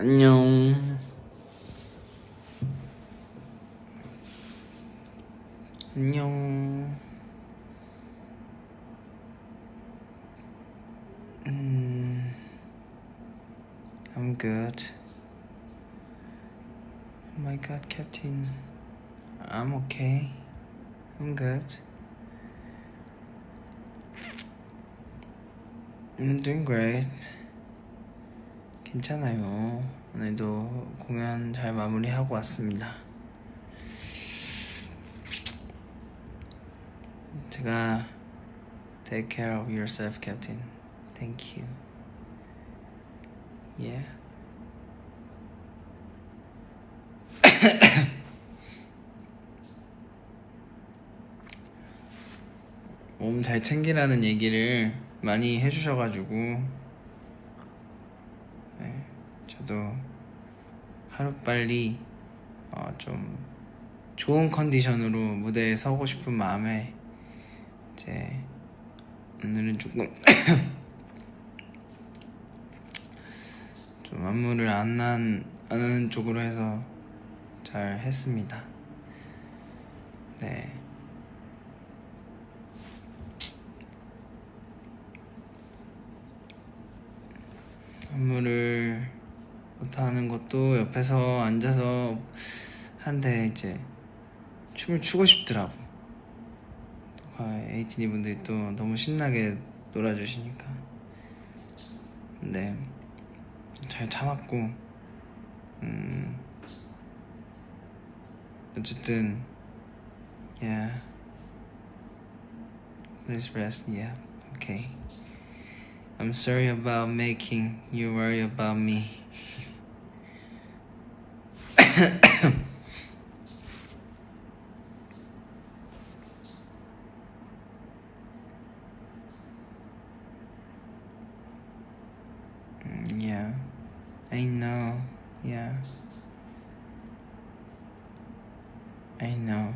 안녕. 안녕. I'm good. Oh my god, Captain. I'm okay. I'm good. I'm doing great. 괜찮아요. 오늘도 공연 잘 마무리하고 왔습니다. 제가 Take care of yourself, Captain. Thank you. Yeah. 몸 잘 챙기라는 얘기를 많이 해주셔가지고 네, 저도 하루빨리 좀 좋은 컨디션으로 무대에 서고 싶은 마음에 이제 오늘은 조금 좀 안무를 안 하는 쪽으로 해서 잘 했습니다. 네. 안무를 못하는 것도 옆에서 앉아서 한데 이제 춤을 추고 싶더라고. 에이티니 분들이 또 너무 신나게 놀아주시니까. 네, 잘 참았고 어쨌든 yeah, please rest. Yeah, okay. I'm sorry about making you worry about me. Yeah, I know. Yeah, I know.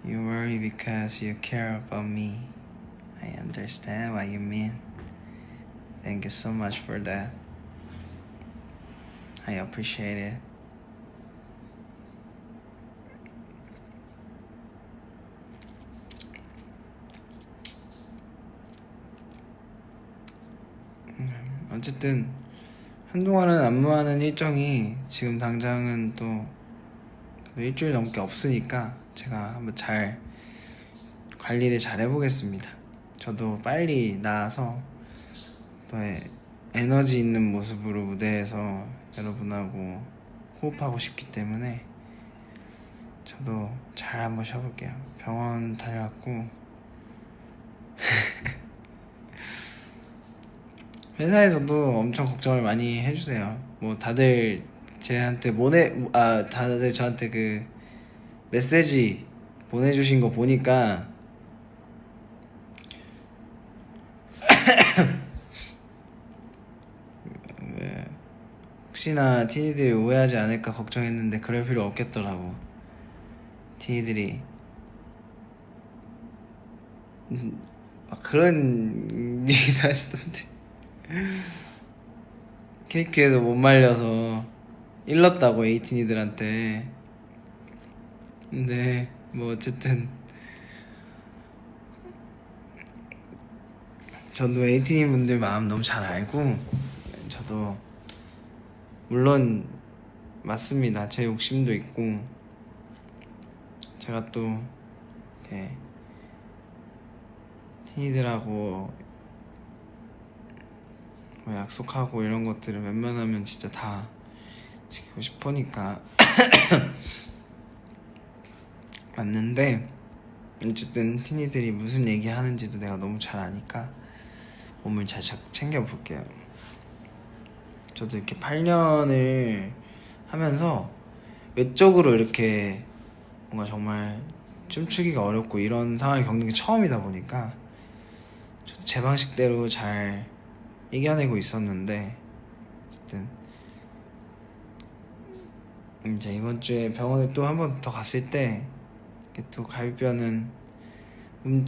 You worry because you care about me. I understand what you mean. Thank you so much for that. I appreciate it. 어쨌든 한동안은 안무하는 일정이 지금 당장은 또 일주일 넘게 없으니까 제가 한번 잘 관리를 잘 해보겠습니다. 저도 빨리 나와서 또 에너지 있는 모습으로 무대에서 여러분하고 호흡하고 싶기 때문에 저도 잘 한번 쉬어볼게요. 병원 다녀왔고 회사에서도 엄청 걱정을 많이 해주세요. 뭐 다들 제한테 다들 저한테 그 메시지 보내주신 거 보니까 혹시나 티니들이 오해하지 않을까 걱정했는데 그럴 필요 없겠더라고. 티니들이 그런 얘기도 하시던데 케이크에도 못 말려서 일렀다고 에이티니들한테. 근데 뭐 어쨌든 저도 에이티니 분들 마음 너무 잘 알고, 저도 물론 맞습니다. 제 욕심도 있고 제가 또 이렇게 티니들하고 뭐 약속하고 이런 것들을 웬만하면 진짜 다 지키고 싶으니까 맞는데, 어쨌든 티니들이 무슨 얘기 하는지도 내가 너무 잘 아니까 몸을 잘 챙겨볼게요. 저도 이렇게 8년을 하면서 외적으로 이렇게 뭔가 정말 춤추기가 어렵고 이런 상황을 겪는 게 처음이다 보니까 저도 제 방식대로 잘 이겨내고 있었는데, 어쨌든 이제 이번 주에 병원에 또 한 번 더 갔을 때 또 갈비뼈는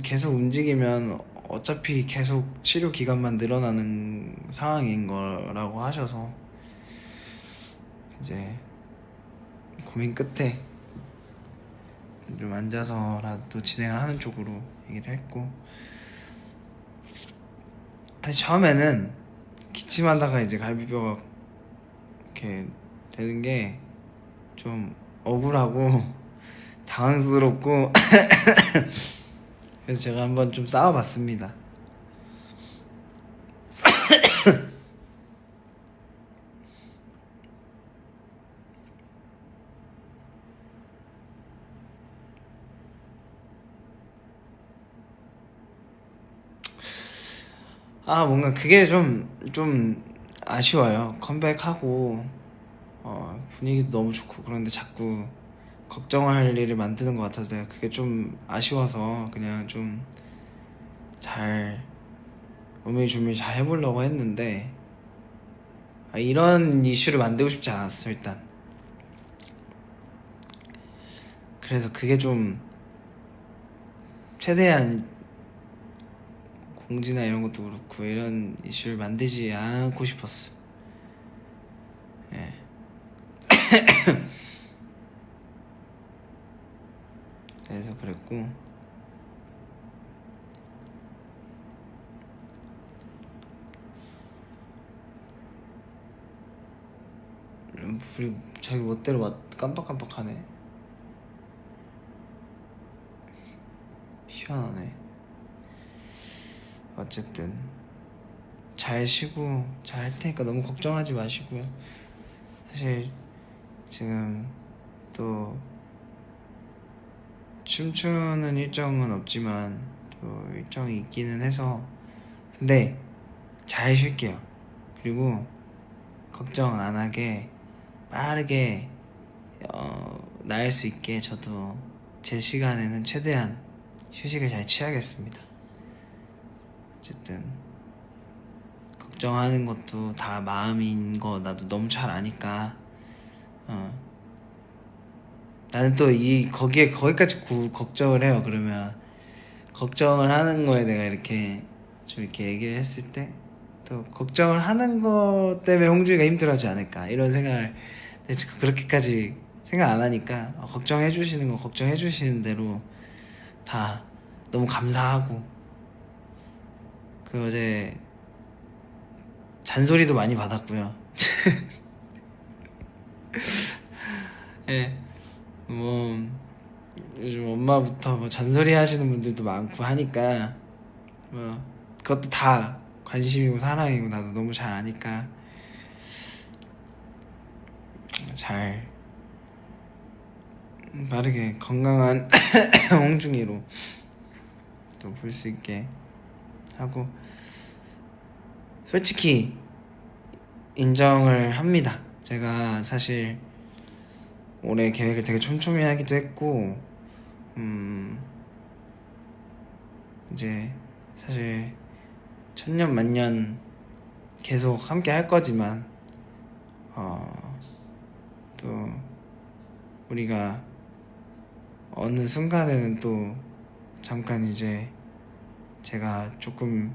계속 움직이면 어차피 계속 치료 기간만 늘어나는 상황인 거라고 하셔서 이제 고민 끝에 좀 앉아서라도 진행을 하는 쪽으로 얘기를 했고, 사실 처음에는 기침하다가 이제 갈비뼈가 이렇게 되는 게 좀 억울하고 당황스럽고 그래서 제가 한번 좀 싸워봤습니다. 뭔가 그게 좀 아쉬워요. 컴백하고 분위기도 너무 좋고 그런데 자꾸 걱정할 일을 만드는 것 같아서 내가 그게 좀 아쉬워서 그냥 좀 잘 오밀조밀 잘 해보려고 했는데, 이런 이슈를 만들고 싶지 않았어 일단. 그래서 그게 좀 최대한 공지나 이런 것도 그렇고 이런 이슈를 만들지 않고 싶었어. 예. 그래서 그랬고, 우리 자기 멋대로 깜빡깜빡하네. 희한하네. 어쨌든 잘 쉬고 잘 할 테니까 너무 걱정하지 마시고요. 사실 지금 또 춤추는 일정은 없지만 또 일정이 있기는 해서, 근데 잘 쉴게요. 그리고 걱정 안 하게 빠르게 나을 수 있게 저도 제 시간에는 최대한 휴식을 잘 취하겠습니다. 어쨌든 걱정하는 것도 다 마음인 거 나도 너무 잘 아니까, 나는 또 거기까지 걱정을 해요. 그러면 걱정을 하는 거에 내가 이렇게 좀 이렇게 얘기를 했을 때 또 걱정을 하는 것 때문에 홍주이가 힘들어하지 않을까 이런 생각을, 지금 그렇게까지 생각 안 하니까 걱정해 주시는 거 걱정해 주시는 대로 다 너무 감사하고, 그 어제 잔소리도 많이 받았고요. 예, 뭐 요즘 엄마부터 뭐 잔소리 하시는 분들도 많고 하니까 뭐 그것도 다 관심이고 사랑이고 나도 너무 잘 아니까 잘 빠르게 건강한 홍중이로 또 볼 수 있게 하고, 솔직히 인정을 합니다. 제가 사실 올해 계획을 되게 촘촘히 하기도 했고, 이제 사실 천년 만년 계속 함께 할 거지만 또 우리가 어느 순간에는 또 잠깐 이제 제가 조금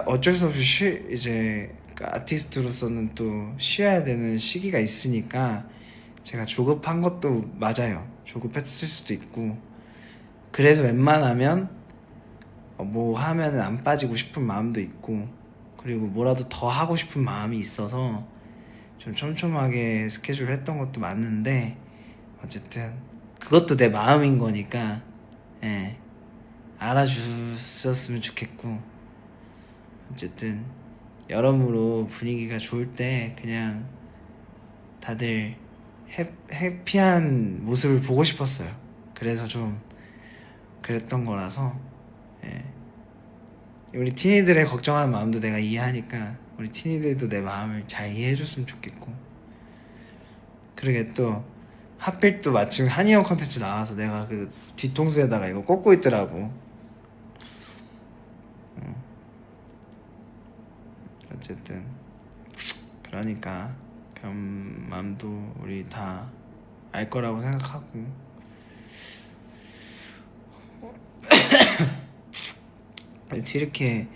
어쩔 수 없이 이제 아티스트로서는 또 쉬어야 되는 시기가 있으니까 제가 조급한 것도 맞아요. 조급했을 수도 있고, 그래서 웬만하면 뭐 하면은 안 빠지고 싶은 마음도 있고, 그리고 뭐라도 더 하고 싶은 마음이 있어서 좀 촘촘하게 스케줄을 했던 것도 맞는데, 어쨌든 그것도 내 마음인 거니까 알아주셨으면 좋겠고, 어쨌든 여러모로 분위기가 좋을 때 그냥 다들 해피한 모습을 보고 싶었어요. 그래서 좀 그랬던 거라서, 우리 티니들의 걱정하는 마음도 내가 이해하니까 우리 티니들도 내 마음을 잘 이해해줬으면 좋겠고, 그러게 또 하필 또 마침 한이형 컨텐츠 나와서 내가 그 뒤통수에다가 이거 꽂고 있더라고. 어쨌든 그러니까 그런 마음도 우리 다 알 거라고 생각하고, 이렇게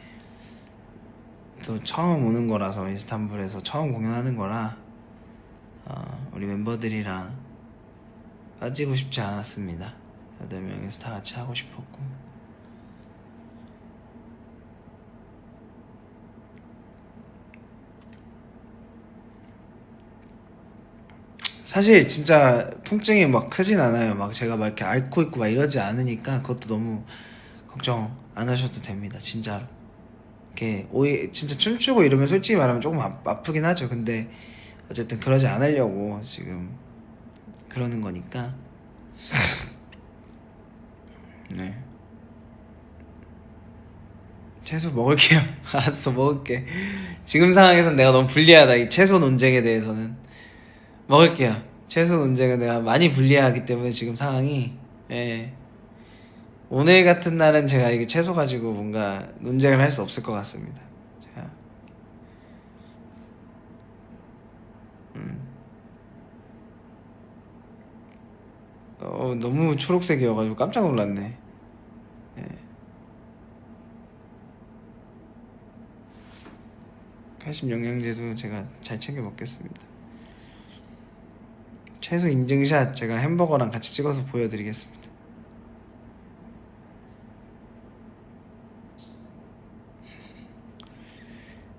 또 처음 오는 거라서, 이스탄불에서 처음 공연하는 거라 우리 멤버들이랑 빠지고 싶지 않았습니다. 8명이서 다 같이 하고 싶었고, 사실 진짜 통증이 막 크진 않아요. 막 제가 막 이렇게 앓고 있고 막 이러지 않으니까 그것도 너무 걱정 안 하셔도 됩니다. 진짜로. 이렇게 진짜 춤추고 이러면 솔직히 말하면 조금 아프긴 하죠. 근데 어쨌든 그러지 않으려고 지금 그러는 거니까. 네. 채소 먹을게요. 알았어, 먹을게. 지금 상황에선 내가 너무 불리하다. 이 채소 논쟁에 대해서는 먹을게요. 채소 논쟁은 내가 많이 불리하기 때문에 지금 상황이. 예. 오늘 같은 날은 제가 이게 채소 가지고 뭔가 논쟁을 할 수 없을 것 같습니다. 제가 너무 초록색이어가지고 깜짝 놀랐네. 예. 칼슘 영양제도 제가 잘 챙겨 먹겠습니다. 채소 인증샷 제가 햄버거랑 같이 찍어서 보여드리겠습니다.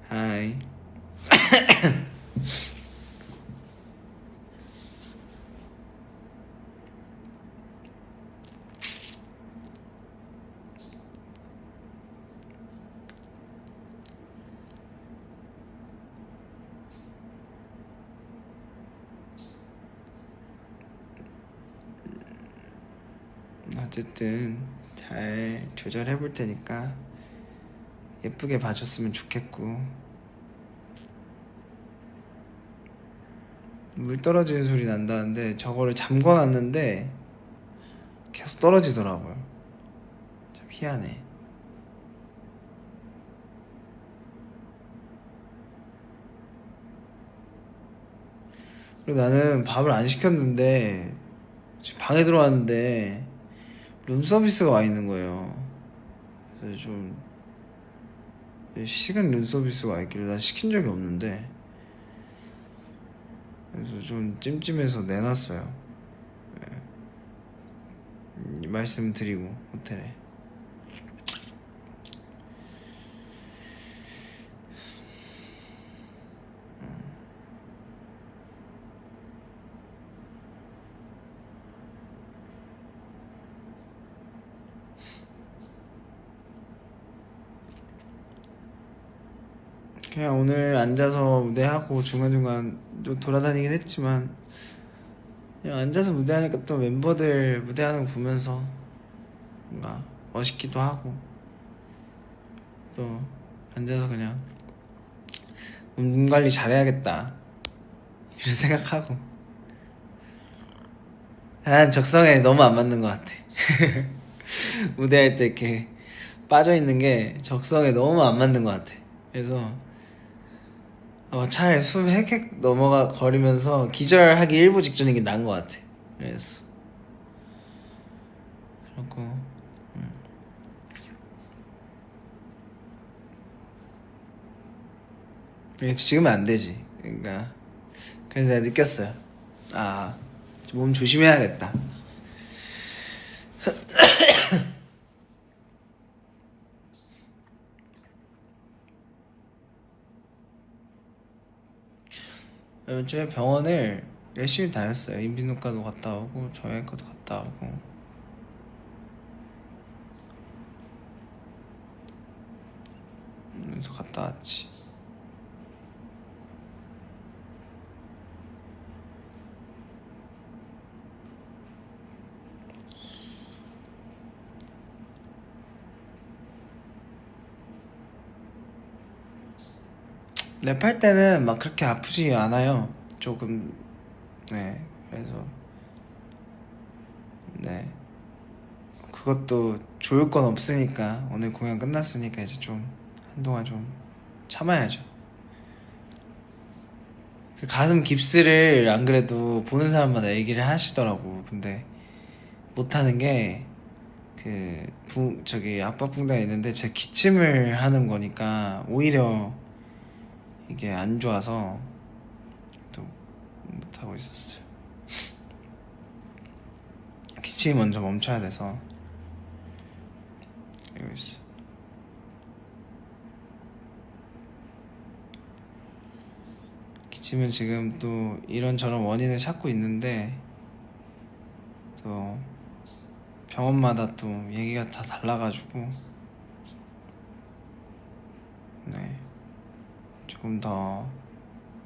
하이. 어쨌든 잘 조절해 볼 테니까 예쁘게 봐줬으면 좋겠고, 물 떨어지는 소리 난다는데 저거를 잠궈놨는데 계속 떨어지더라고요. 참 희한해. 그리고 나는 밥을 안 시켰는데 지금 방에 들어왔는데 룸서비스가 와 있는 거예요. 그래서 좀 시간 룸서비스가 와 있길래 난 시킨 적이 없는데, 그래서 좀 찜찜해서 내놨어요. 말씀드리고 호텔에. 그냥 오늘 앉아서 무대하고 중간중간 좀 돌아다니긴 했지만 그냥 앉아서 무대하니까 또 멤버들 무대하는 거 보면서 뭔가 멋있기도 하고, 또 앉아서 그냥 몸 관리 잘해야겠다 이런 생각하고. 난 적성에 너무 안 맞는 것 같아. 무대할 때 이렇게 빠져있는 게 적성에 너무 안 맞는 것 같아. 그래서 차라리 숨 헥헥 넘어가 거리면서 기절하기 일부 직전인 게 나은 것 같아. 그래서 그렇고, 지금은 안 되지. 그러니까 그래서 내가 느꼈어요. 몸 조심해야겠다. 저희 병원을 열심히 다녔어요. 인비누과도 갔다 오고 정형외과도 갔다 오고. 그래서 갔다 왔지. 랩할 때는 막 그렇게 아프지 않아요. 조금. 네. 그래서 네, 그것도 좋을 건 없으니까 오늘 공연 끝났으니까 이제 좀 한동안 좀 참아야죠. 그 가슴 깁스를 안 그래도 보는 사람마다 얘기를 하시더라고. 근데 못하는 게 저기 압박붕대가 있는데 제 기침을 하는 거니까 오히려 이게 안 좋아서 또 못하고 있었어요. 기침이 먼저 멈춰야 돼서 이러고 있어. 기침은 지금 또 이런저런 원인을 찾고 있는데 또 병원마다 또 얘기가 다 달라가지고 네, 조금 더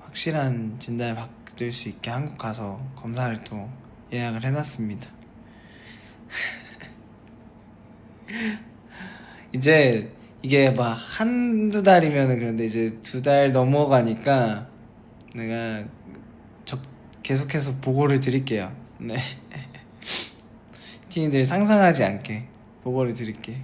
확실한 진단을 받을 수 있게 한국 가서 검사를 또 예약을 해놨습니다. 이제 이게 막 한두 달이면 그런데 이제 2달 넘어가니까 내가 계속해서 보고를 드릴게요. 네. 티니들 상상하지 않게 보고를 드릴게.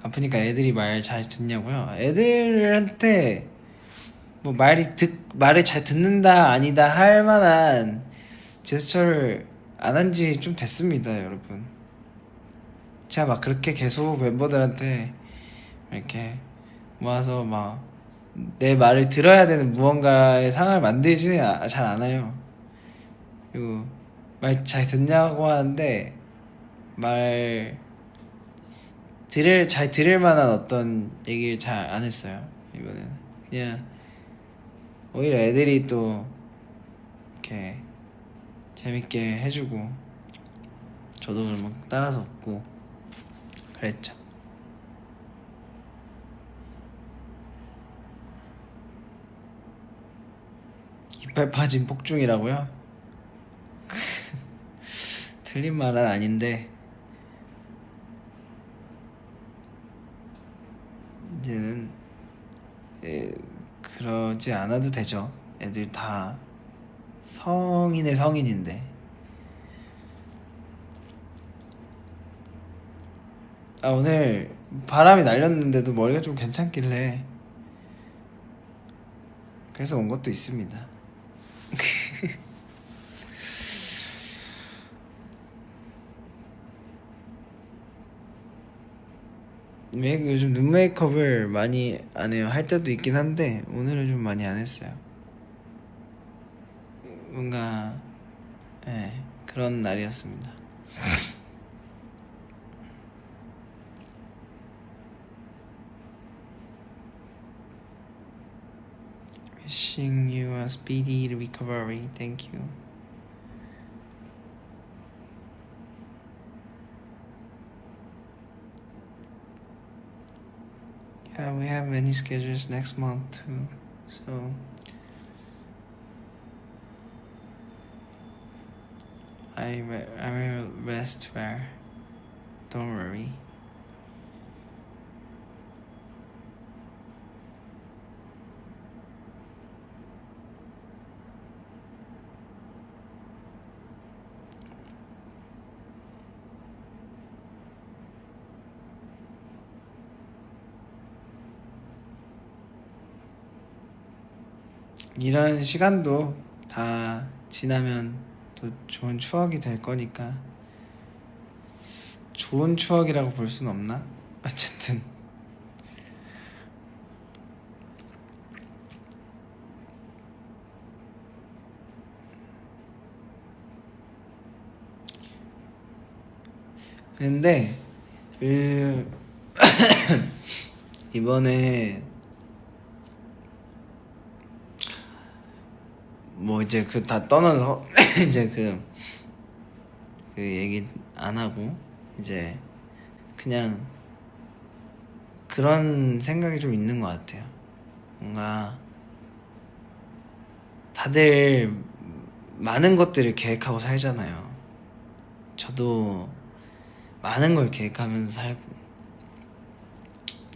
아프니까 애들이 말 잘 듣냐고요? 애들한테 뭐 말을 잘 듣는다 아니다 할 만한 제스처를 안 한 지 좀 됐습니다, 여러분. 제가 막 그렇게 계속 멤버들한테 이렇게 모아서 막 내 말을 들어야 되는 무언가의 상황을 만들지 잘 않아요. 그리고 말 잘 듣냐고 하는데 말 잘 들을 만한 어떤 얘기를 잘 안 했어요. 이번에는 그냥 오히려 애들이 또 이렇게 재밌게 해주고 저도 막 따라서 웃고 그랬죠. 이빨 빠진 폭중이라고요? 틀린 말은 아닌데 이제는 그러지 않아도 되죠. 애들 다 성인의 성인인데. 오늘 바람이 날렸는데도 머리가 좀 괜찮길래 그래서 온 것도 있습니다. 요즘 눈 메이크업을 많이 안 해요. 할 때도 있긴 한데 오늘은 좀 많이 안 했어요. 뭔가 그런 날이었습니다. Wishing you a speedy recovery. Thank you. Yeah, we have many schedules next month too. So I will rest well. Don't worry. 이런 시간도 다 지나면 또 좋은 추억이 될 거니까. 좋은 추억이라고 볼 순 없나? 어쨌든 근데 이번에 뭐 이제 그 다 떠나서 이제 그 얘기 안 하고 이제 그냥 그런 생각이 좀 있는 것 같아요. 뭔가 다들 많은 것들을 계획하고 살잖아요. 저도 많은 걸 계획하면서 살고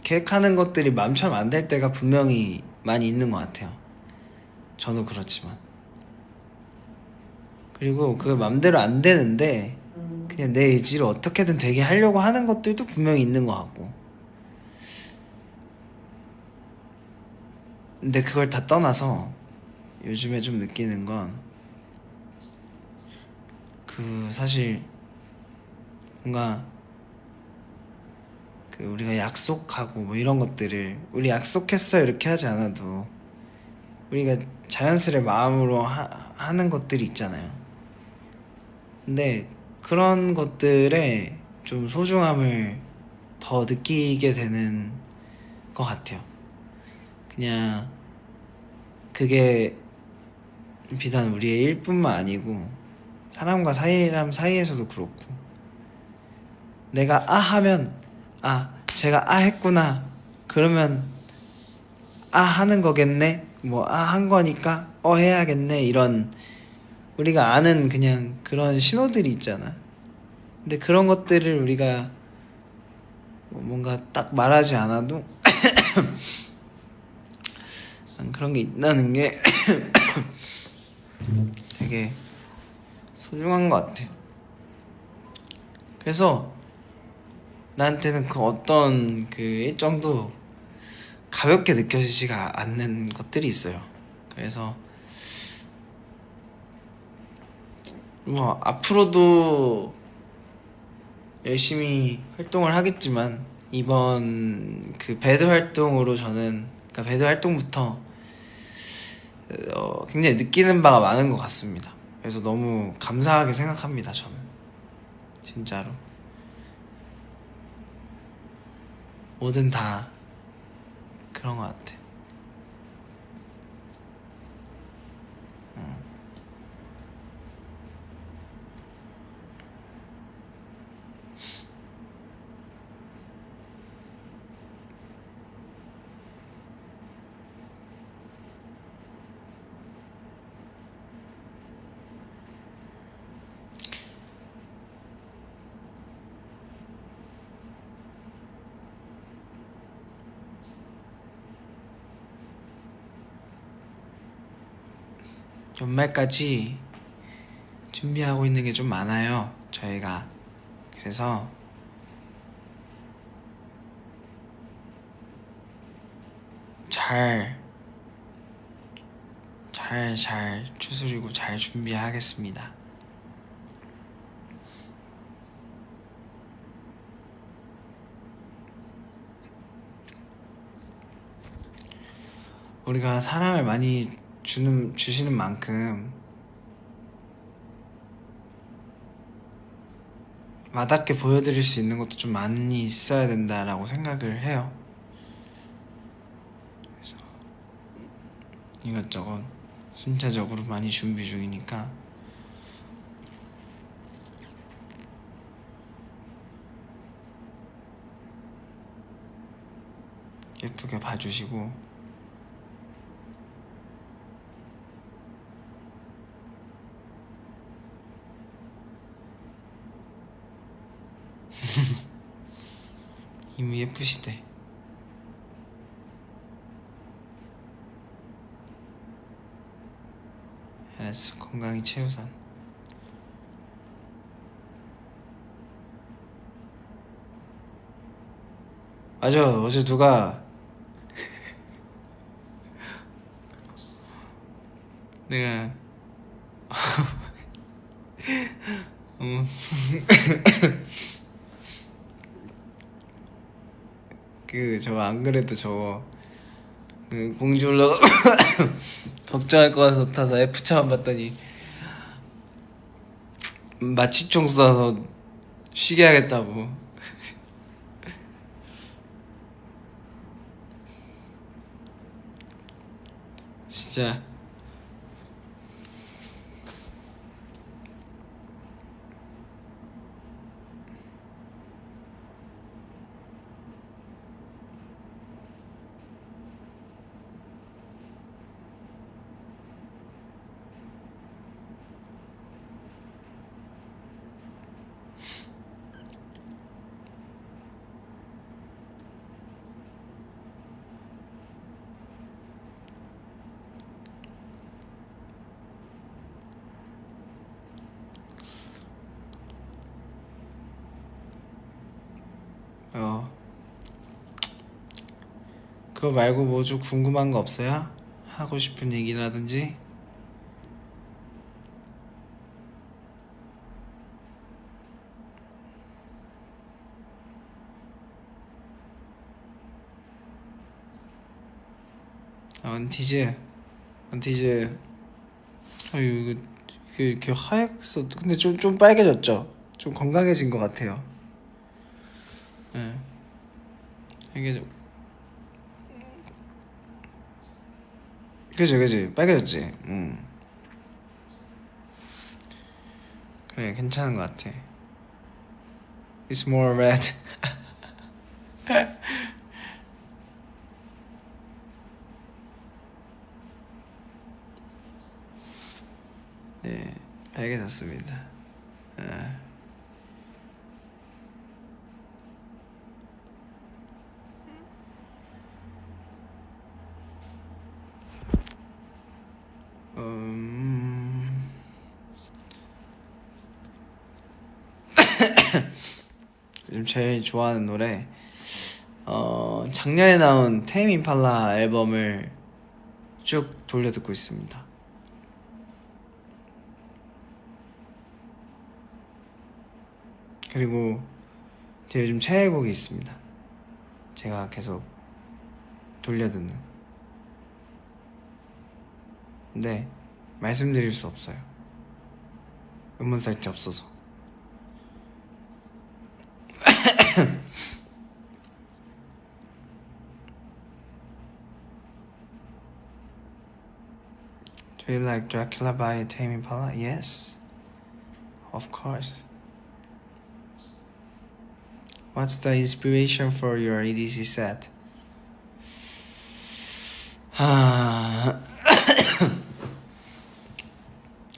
계획하는 것들이 마음처럼 안 될 때가 분명히 많이 있는 것 같아요. 저도 그렇지만 그리고 그 맘대로 안 되는데 그냥 내 의지로 어떻게든 되게 하려고 하는 것들도 분명히 있는 것 같고 근데 그걸 다 떠나서 요즘에 좀 느끼는 건 사실 뭔가 그 우리가 약속하고 뭐 이런 것들을 우리 약속했어 이렇게 하지 않아도 우리가 자연스레 마음으로 하는 것들이 있잖아요. 근데 그런 것들에 좀 소중함을 더 느끼게 되는 것 같아요. 그냥 그게 비단 우리의 일뿐만 아니고 사람과 사람 사이에서도 그렇고, 내가 아 하면 아 제가 아 했구나 그러면 아 하는 거겠네, 뭐 아 한 거니까 해야겠네, 이런 우리가 아는 그냥 그런 신호들이 있잖아. 근데 그런 것들을 우리가 뭐 뭔가 딱 말하지 않아도 그런 게 있다는 게 되게 소중한 것 같아. 그래서 나한테는 그 어떤 그 일정도 가볍게 느껴지지가 않는 것들이 있어요. 그래서 뭐 앞으로도 열심히 활동을 하겠지만, 이번 그 배드 활동으로 저는, 그러니까 배드 활동부터 굉장히 느끼는 바가 많은 것 같습니다. 그래서 너무 감사하게 생각합니다. 저는 진짜로 뭐든 다 그런 것 같아. 연말까지 준비하고 있는 게 좀 많아요, 저희가. 그래서 잘 추스리고 잘 준비하겠습니다. 우리가 사랑을 많이 주시는 만큼 와닿게 보여드릴 수 있는 것도 좀 많이 있어야 된다라고 생각을 해요. 그래서 이것저것 순차적으로 많이 준비 중이니까 예쁘게 봐주시고. 이미 예쁘시대. 알았어, 건강이 최우선. 맞아, 어제 누가 내가 그 저 안 그래도 그 공주 올라가 걱정할 것 같아서 F차만 봤더니 마취총 쏴서 쉬게 하겠다고. 진짜 그거 말고 뭐 좀 궁금한 거 없어요? 하고 싶은 얘기라든지. 원티즈. 아유 이거 이렇게 하얗어. 근데 좀 빨개졌죠? 좀 건강해진 것 같아요. 네. 이게 그지 빨개졌지. 그래 괜찮은 것 같아. It's more red. 네 빨개졌습니다. 네. 요즘 제일 좋아하는 노래 작년에 나온 테임 임팔라 앨범을 쭉 돌려 듣고 있습니다. 그리고 제 요즘 최애곡이 있습니다. 제가 계속 돌려 듣는. 근데 말씀드릴 수 없어요. 음원 사이트 없어서. Do you like Dracula by Tame Impala? Yes, of course. What's the inspiration for your EDC set?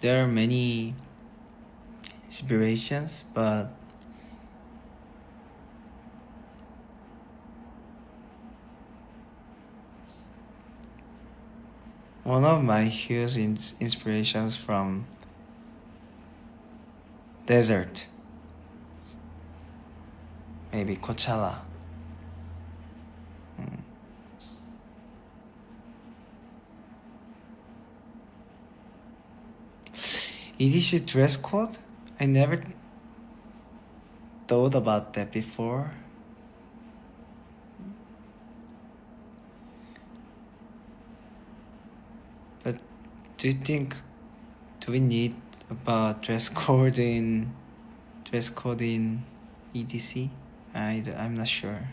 There are many inspirations, but one of my huge inspirations from desert, maybe Coachella. EDC dress code? I never thought about that before. But do you think, do we need about dress code in EDC? I'm not sure.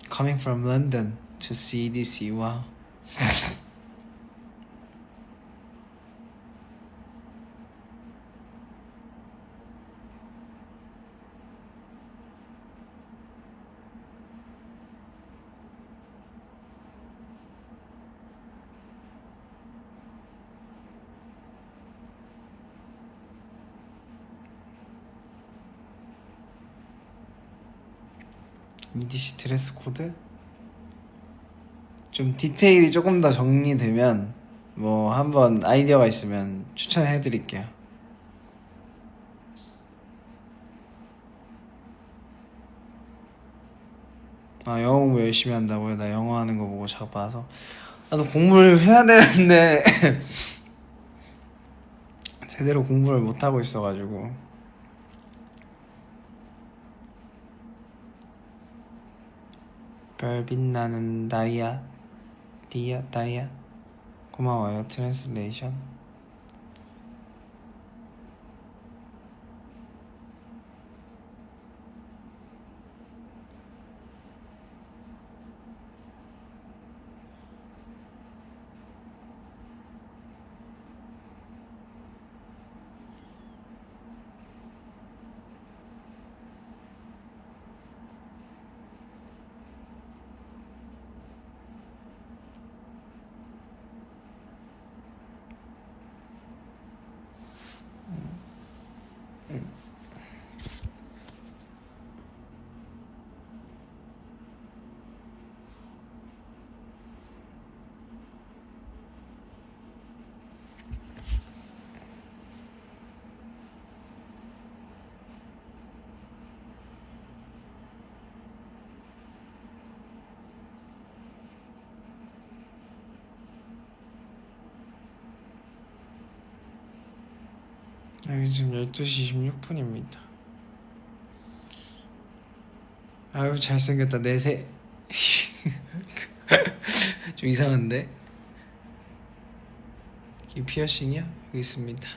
Coming from London to see EDC, wow. EDC 드레스 코드? 좀 디테일이 조금 더 정리되면 뭐 한번 아이디어가 있으면 추천해드릴게요. 아 영어 공부 열심히 한다고요? 나 영어 하는 거 보고 자꾸 봐서 나도 공부를 해야 되는데 제대로 공부를 못하고 있어가지고. 별 빛나는 다이아 다이아 고마워요. 트랜슬레이션. 여기 지금 12시 26분입니다. 아유 잘생겼다 내세. 좀 이상한데? 이 피어싱이야? 여기 있습니다.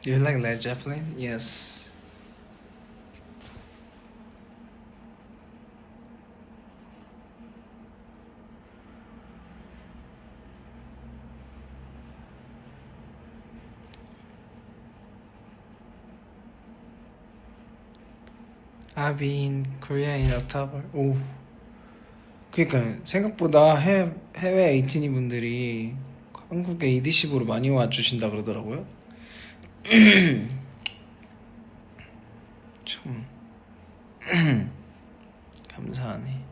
You like Led Zeppelin? Yes. I'll be in Korea in October. 오. 그러니까 생각보다 해외 에이티니 분들이 한국에 이디십으로 많이 와주신다 그러더라고요. 참 감사하네.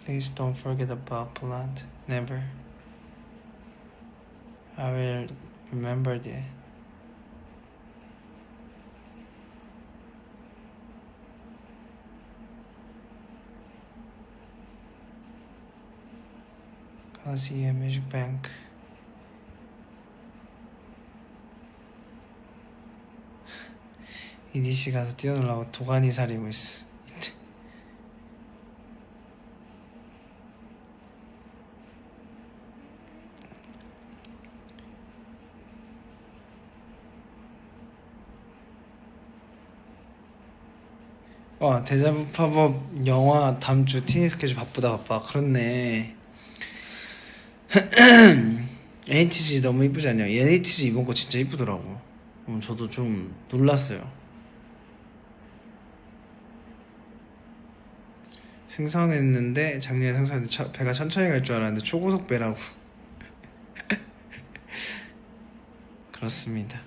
Please don't forget about Poland. Never. I will remember that. Kaziye Music Bank. 이디씨 가서 뛰어놀라고 도가니 사리고 있어. 와 데자부 팝업 영화 다음 주 티니 스케줄 바쁘다 바빠. 그렇네. NHG 너무 이쁘지 않냐? NHG 이번 거 진짜 이쁘더라고. 저도 좀 놀랐어요. 승선했는데 작년에 승선했는데 배가 천천히 갈 줄 알았는데 초고속 배라고. 그렇습니다.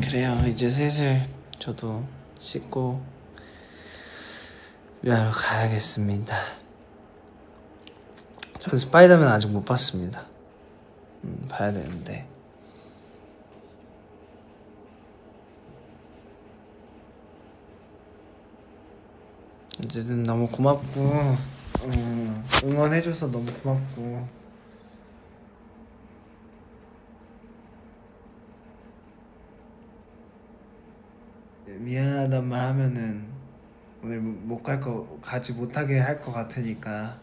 그래요. 이제 슬슬 저도 씻고 묘하러 가야겠습니다. 전 스파이더맨 아직 못 봤습니다. 봐야 되는데. 어쨌든 너무 고맙고 응원해줘서 너무 고맙고 미안하단 말 하면은 오늘 못 갈 거 가지 못하게 할 거 같으니까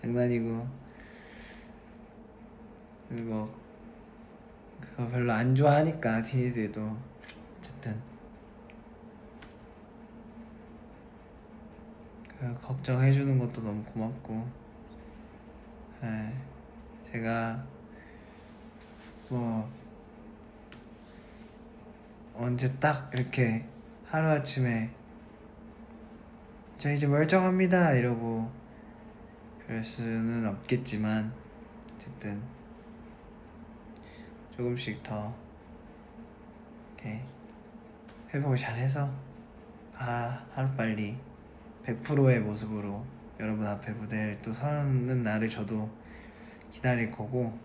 장난이고 뭐 그거 별로 안 좋아하니까 티니들도 어쨌든 걱정해주는 것도 너무 고맙고 제가 뭐 언제 딱 이렇게 하루아침에 저 이제 멀쩡합니다 이러고 그럴 수는 없겠지만 어쨌든 조금씩 더 이렇게 회복을 잘해서 하루빨리 100%의 모습으로 여러분 앞에 무대를 또 서는 날을 저도 기다릴 거고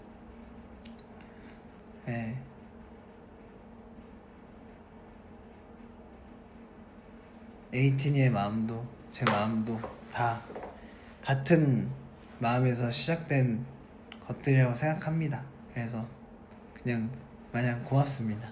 에이티니의 마음도 제 마음도 다 같은 마음에서 시작된 것들이라고 생각합니다. 그래서 그냥 마냥 고맙습니다.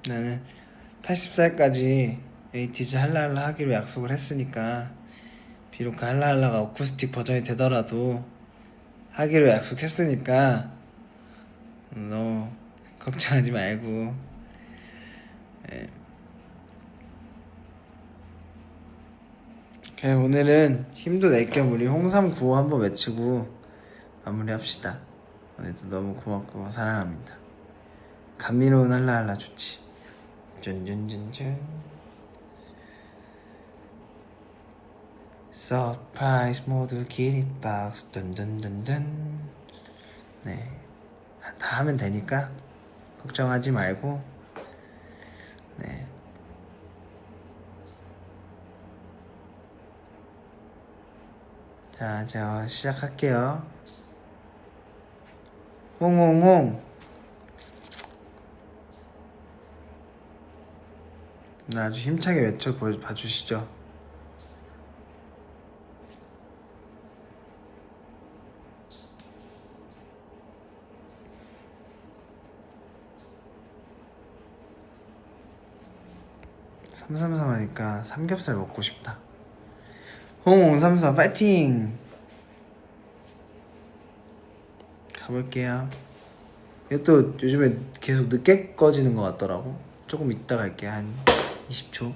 나는 80살까지 에이티즈 할라할라 하기로 약속을 했으니까 비록 그 할라할라가 어쿠스틱 버전이 되더라도 하기로 약속했으니까 너무 걱정하지 말고 그래, 오늘은 힘도 낼 겸 우리 홍삼 구호 한번 외치고 마무리합시다. 오늘도 너무 고맙고 사랑합니다. 감미로운 할라할라 좋지. 짠짠짠짠. 서프라이즈 모두 기립박스 든든든든. 네, 다 하면 되니까 걱정하지 말고. 네. 자, 제가 시작할게요. 홍홍홍. 나 아주 힘차게 외쳐 봐주시죠. 삼삼삼 하니까 삼겹살 먹고 싶다. 홍홍삼삼 파이팅! 가볼게요. 이거 또 요즘에 계속 늦게 꺼지는 것 같더라고. 조금 이따 갈게요. 한 20초.